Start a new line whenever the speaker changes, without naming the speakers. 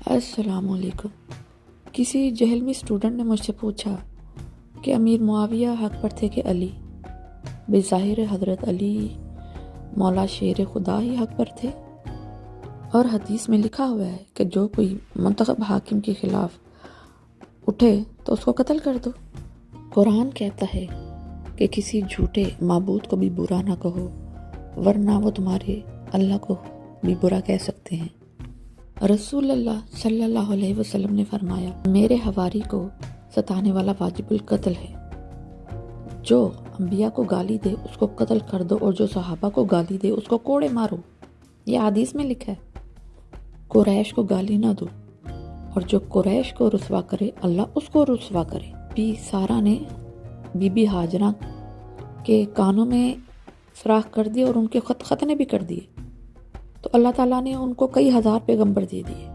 السلام علیکم۔ کسی جہلمی اسٹوڈنٹ نے مجھ سے پوچھا کہ امیر معاویہ حق پر تھے کہ علی؟ بظاہر حضرت علی مولا شیر خدا ہی حق پر تھے، اور حدیث میں لکھا ہوا ہے کہ جو کوئی منتخب حاکم کے خلاف اٹھے تو اس کو قتل کر دو۔ قرآن کہتا ہے کہ کسی جھوٹے معبود کو بھی برا نہ کہو، ورنہ وہ تمہارے اللہ کو بھی برا کہہ سکتے ہیں۔ رسول اللہ صلی اللہ علیہ وسلم نے فرمایا، میرے حواری کو ستانے والا واجب القتل ہے۔ جو انبیاء کو گالی دے اس کو قتل کر دو، اور جو صحابہ کو گالی دے اس کو کوڑے مارو۔ یہ حدیث میں لکھا ہے۔ قریش کو گالی نہ دو، اور جو قریش کو رسوا کرے اللہ اس کو رسوا کرے۔ بی سارا نے بی بی ہاجرہ کے کانوں میں سوراخ کر دیے اور ان کے ختنے بھی کر دیے، تو اللہ تعالیٰ نے ان کو کئی ہزار پیغمبر دے دیے۔